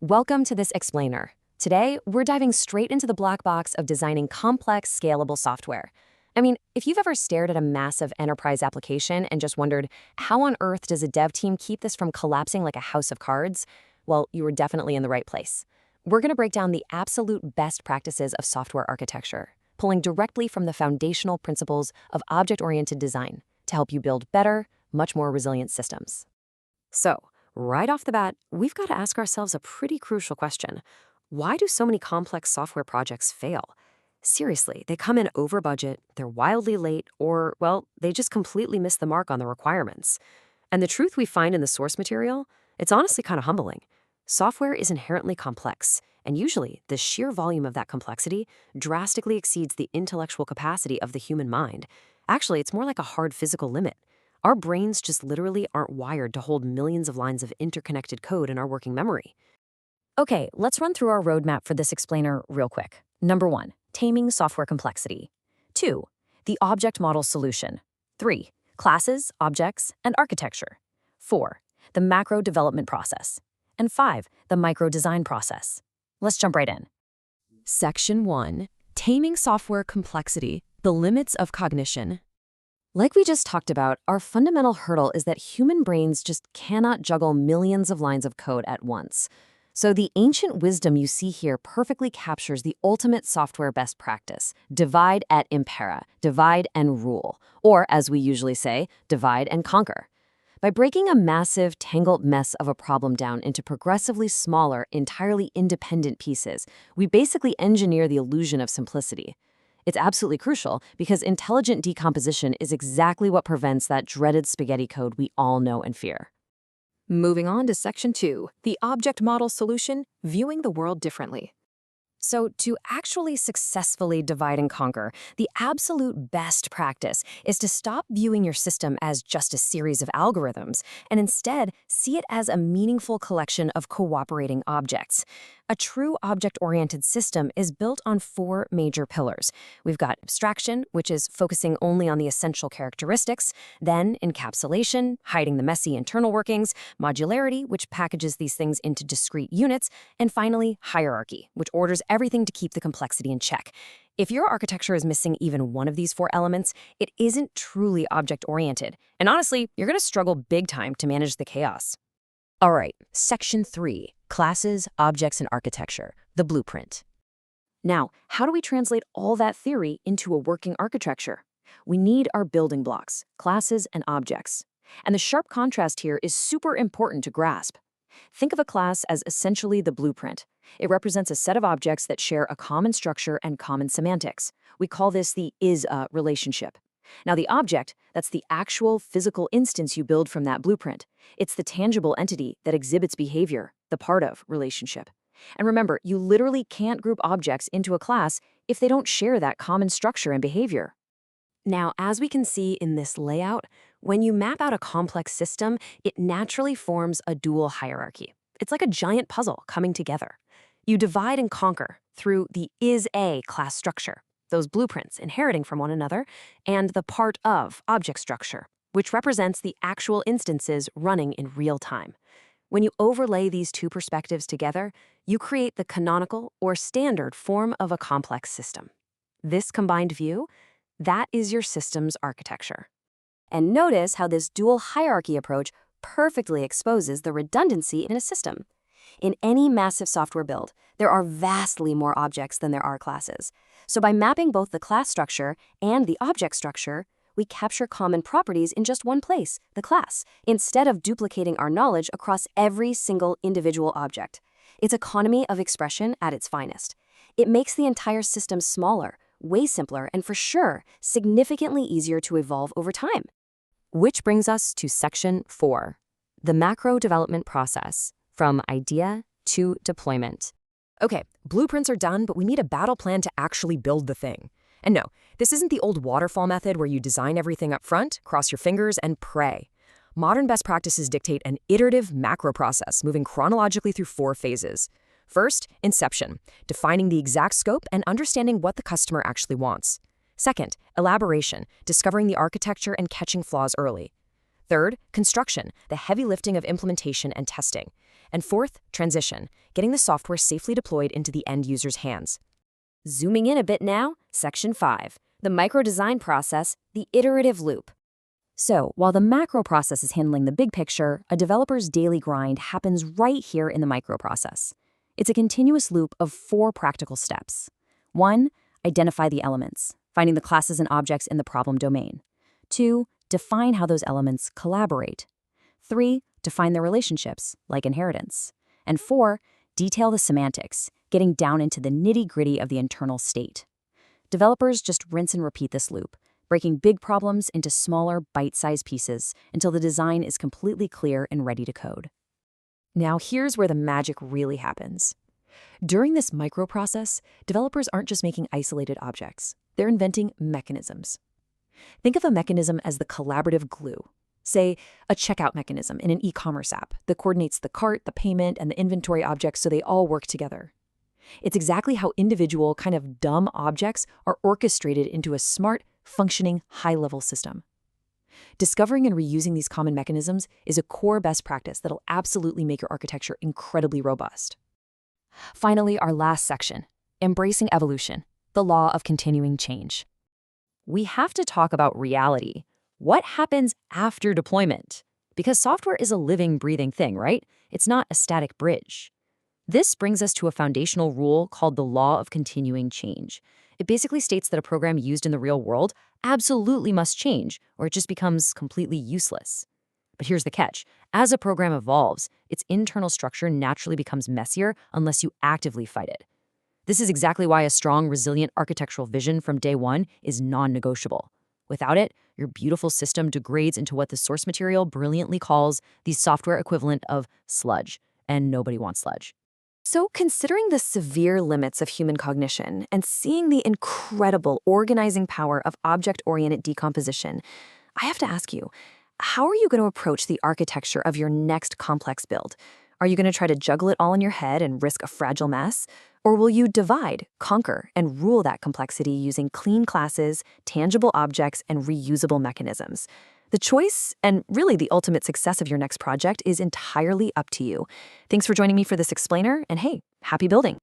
Welcome to this explainer. Today, we're diving straight into the black box of designing complex, scalable software. I mean, if you've ever stared at a massive enterprise application and just wondered, how on earth does a dev team keep this from collapsing like a house of cards? Well, you were definitely in the right place. We're going to break down the absolute best practices of software architecture, pulling directly from the foundational principles of object-oriented design to help you build better, much more resilient systems. So, right off the bat, we've got to ask ourselves a pretty crucial question. Why do so many complex software projects fail? Seriously, they come in over budget, they're wildly late, or, well, they just completely miss the mark on the requirements. And the truth we find in the source material, it's honestly kind of humbling. Software is inherently complex, and usually the sheer volume of that complexity drastically exceeds the intellectual capacity of the human mind. Actually, it's more like a hard physical limit. Our brains just literally aren't wired to hold millions of lines of interconnected code in our working memory. Okay, let's run through our roadmap for this explainer real quick. Number 1, taming software complexity. 2, the object model solution. 3, classes, objects, and architecture. 4, the macro development process. And 5, the micro design process. Let's jump right in. Section 1, taming software complexity, the limits of cognition. Like we just talked about, our fundamental hurdle is that human brains just cannot juggle millions of lines of code at once. So the ancient wisdom you see here perfectly captures the ultimate software best practice: divide et impera, divide and rule, or as we usually say, divide and conquer. By breaking a massive, tangled mess of a problem down into progressively smaller, entirely independent pieces, we basically engineer the illusion of simplicity. It's absolutely crucial because intelligent decomposition is exactly what prevents that dreaded spaghetti code we all know and fear. Moving on to Section 2, the object model solution, viewing the world differently. So to actually successfully divide and conquer, the absolute best practice is to stop viewing your system as just a series of algorithms and instead see it as a meaningful collection of cooperating objects. A true object-oriented system is built on 4 major pillars. We've got abstraction, which is focusing only on the essential characteristics, then encapsulation, hiding the messy internal workings, modularity, which packages these things into discrete units, and finally, hierarchy, which orders everything to keep the complexity in check. If your architecture is missing even one of these 4 elements, it isn't truly object-oriented. And honestly, you're going to struggle big time to manage the chaos. All right, Section 3, classes, objects, and architecture, the blueprint. Now, how do we translate all that theory into a working architecture? We need our building blocks, classes, and objects. And the sharp contrast here is super important to grasp. Think of a class as essentially the blueprint. It represents a set of objects that share a common structure and common semantics. We call this the is-a relationship. Now the object, that's the actual physical instance you build from that blueprint. It's the tangible entity that exhibits behavior, the part of relationship. And remember, you literally can't group objects into a class if they don't share that common structure and behavior. Now, as we can see in this layout, when you map out a complex system, it naturally forms a dual hierarchy. It's like a giant puzzle coming together. You divide and conquer through the is-a class structure, those blueprints inheriting from one another, and the part of object structure, which represents the actual instances running in real time. When you overlay these 2 perspectives together, you create the canonical or standard form of a complex system. This combined view, that is your system's architecture. And notice how this dual hierarchy approach perfectly exposes the redundancy in a system. In any massive software build, there are vastly more objects than there are classes. So by mapping both the class structure and the object structure, we capture common properties in just one place, the class, instead of duplicating our knowledge across every single individual object. It's economy of expression at its finest. It makes the entire system smaller, way simpler, and for sure, significantly easier to evolve over time. Which brings us to Section 4, the macro development process, from idea to deployment. Okay, blueprints are done, but we need a battle plan to actually build the thing. And no, this isn't the old waterfall method where you design everything up front, cross your fingers, and pray. Modern best practices dictate an iterative macro process moving chronologically through 4 phases. First, inception, defining the exact scope and understanding what the customer actually wants. Second, elaboration, discovering the architecture and catching flaws early. Third, construction, the heavy lifting of implementation and testing. And fourth, transition, getting the software safely deployed into the end user's hands. Zooming in a bit now, Section 5, the micro-design process, the iterative loop. So, while the macro process is handling the big picture, a developer's daily grind happens right here in the micro process. It's a continuous loop of 4 practical steps. 1. Identify the elements, finding the classes and objects in the problem domain. 2. Define how those elements collaborate. 3. Define their relationships, like inheritance. And 4. Detail the semantics, getting down into the nitty-gritty of the internal state. Developers just rinse and repeat this loop, breaking big problems into smaller, bite-sized pieces until the design is completely clear and ready to code. Now here's where the magic really happens. During this microprocess, developers aren't just making isolated objects. They're inventing mechanisms. Think of a mechanism as the collaborative glue. Say, a checkout mechanism in an e-commerce app that coordinates the cart, the payment, and the inventory objects so they all work together. It's exactly how individual, kind of dumb objects are orchestrated into a smart, functioning, high-level system. Discovering and reusing these common mechanisms is a core best practice that'll absolutely make your architecture incredibly robust. Finally, our last section, embracing evolution, the law of continuing change. We have to talk about reality. What happens after deployment? Because software is a living, breathing thing, right? It's not a static bridge. This brings us to a foundational rule called the law of continuing change. It basically states that a program used in the real world absolutely must change, or it just becomes completely useless. But here's the catch. As a program evolves, its internal structure naturally becomes messier unless you actively fight it. This is exactly why a strong, resilient architectural vision from day one is non-negotiable. Without it, your beautiful system degrades into what the source material brilliantly calls the software equivalent of sludge, and nobody wants sludge. So, considering the severe limits of human cognition and seeing the incredible organizing power of object-oriented decomposition, I have to ask you, how are you going to approach the architecture of your next complex build? Are you going to try to juggle it all in your head and risk a fragile mess? Or will you divide, conquer, and rule that complexity using clean classes, tangible objects, and reusable mechanisms? The choice, and really the ultimate success of your next project, is entirely up to you. Thanks for joining me for this explainer, and hey, happy building!